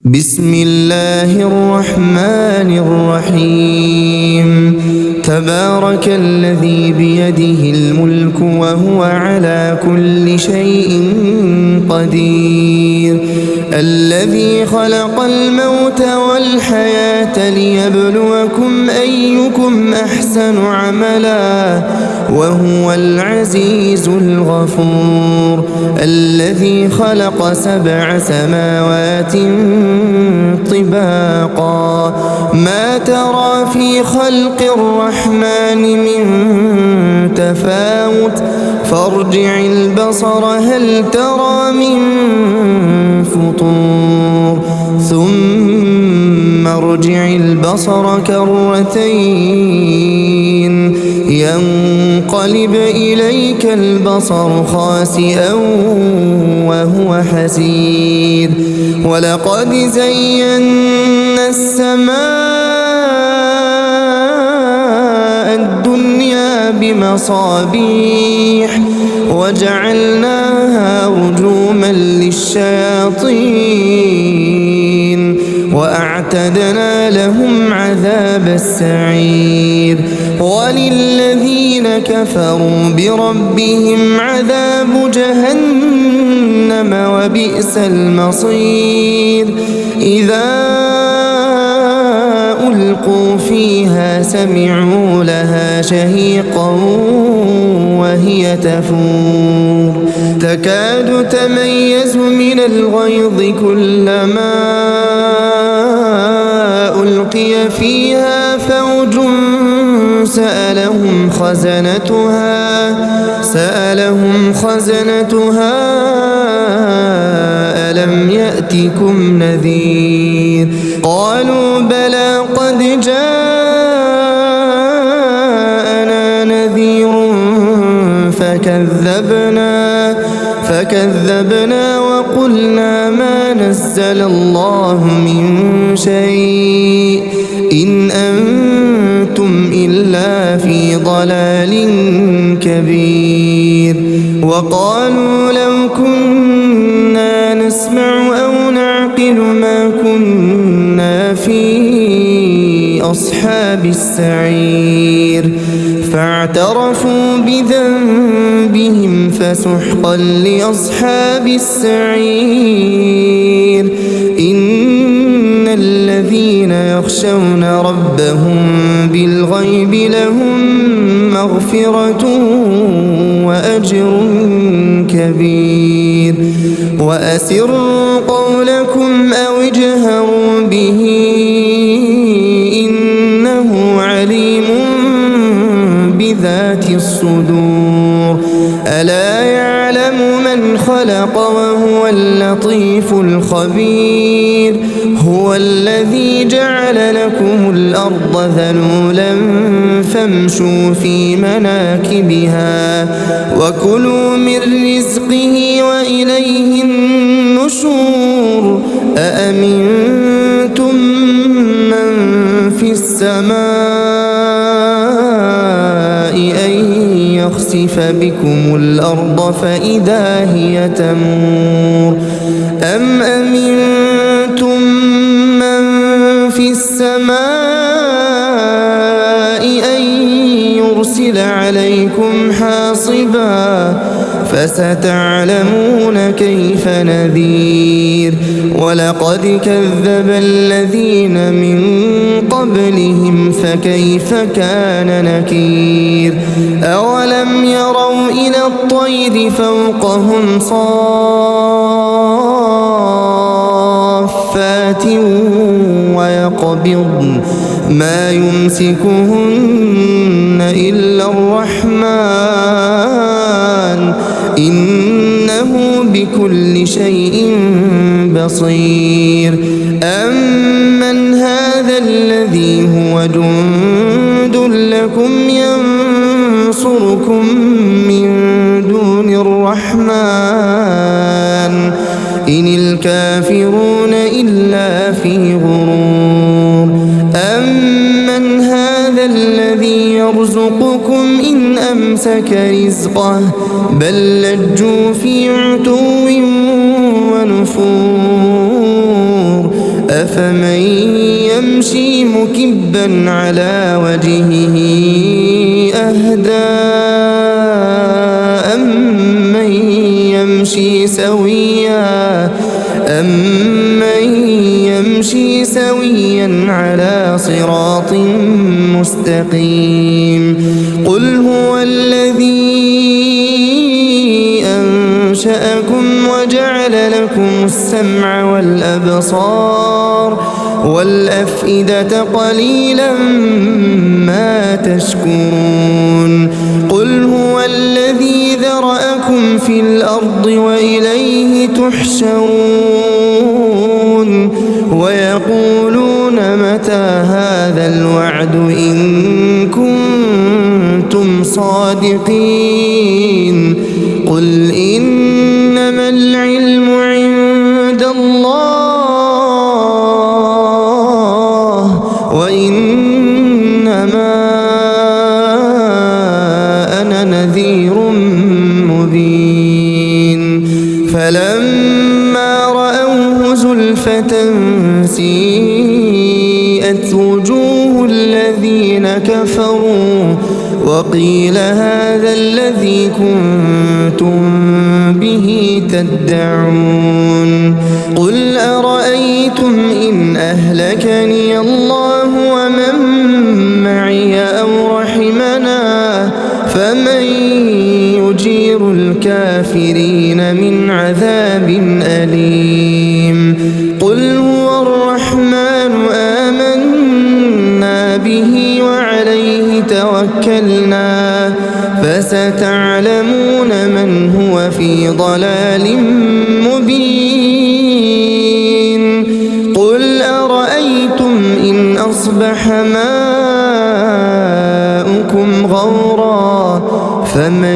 بسم الله الرحمن الرحيم تبارك الذي بيده الملك وهو على كل شيء قدير الذي خلق الموت والحياة ليبلوكم أيكم أحسن عملا وهو العزيز الغفور الذي خلق 7 سماوات طباقا ما ترى في خلق الرحمن من تفاوت فارجع البصر هل ترى من فطور ثم ارجع البصر كرتين ينقلب إليك البصر خاسئا وهو حسير ولقد زينا السماء الدنيا بمصابيح وجعلناها رجوما للشياطين وأعتدنا لهم عذاب السعير وللذين كفروا بربهم عذاب جهنم وبئس المصير إذا ألقوا فيها سمعوا لها شهيقا وهي تفور تكاد تميز من الغيظ كلما ألقي فيها فوج سألهم خزنتها ألم يأتكم نذير قالوا بلى قد جاءنا نذير فكذبنا وقلنا ما نزل الله من شيء إن أنتم إلا في ضلال كبير وقالوا لو كنا نسمع أو نعقل ما كنا في أصحاب السعير فاعترفوا بذنبهم فسحقا لأصحاب السعير إن الذين يخشون ربهم بالغيب لهم مغفرة وأجر كبير وأسروا قولكم أو اجهروا به إنه عليم بذات الصدور ألا يعلم من خلق وهو اللطيف الخبير هو الذي جعل لكم الأرض ذلولا فامشوا في مناكبها وكلوا من رزقه وإليه النشور أأمنتم من في السماء أن يخسف بكم الأرض فإذا هي تمور أم أمنتم من في السماء أن يرسل عليكم حاصبا فستعلمون كيف نذير ولقد كذب الذين من قبلهم فكيف كان نكير أولم يروا إلى الطير فوقهم صافات ويقبضن ما يمسكهن إلا الرحمن إنه بكل شيء بصير أمن هذا الذي هو جند لكم ينصركم من دون الرحمن إن الكافرون إلا في غرور أمن هذا الذي يرزقكم إن أمسك رزقه بل لجوا في عتو ونفور أفمن يمشي مكبا على وجهه أهدى أمن يمشي سويا على صراط مستقيم قل هو الذي أنشأكم وجعل لكم السمع والأبصار والأفئدة قليلا ما تشكرون قل هو الذي ذرأكم في الأرض وإليه تحشرون ويقولون متى هذا الوعد إن كنتم صادقين قل إنما العلم عند الله وإنما أنا نذير مبين فلما رأوه زلفة سيئت وجوه الذين كفروا وقيل هذا الذي كنتم به تدعون قل أرأيتم إن أهلكني الله ومن معي أو رحمنا فمن يجير الكافرين من عذاب أليم قل هو الرحمن آمنا به وعليه توكلنا فستعلمون من هو في ضلال مبين قل أرأيتم إن أصبح ماؤكم غورا فمن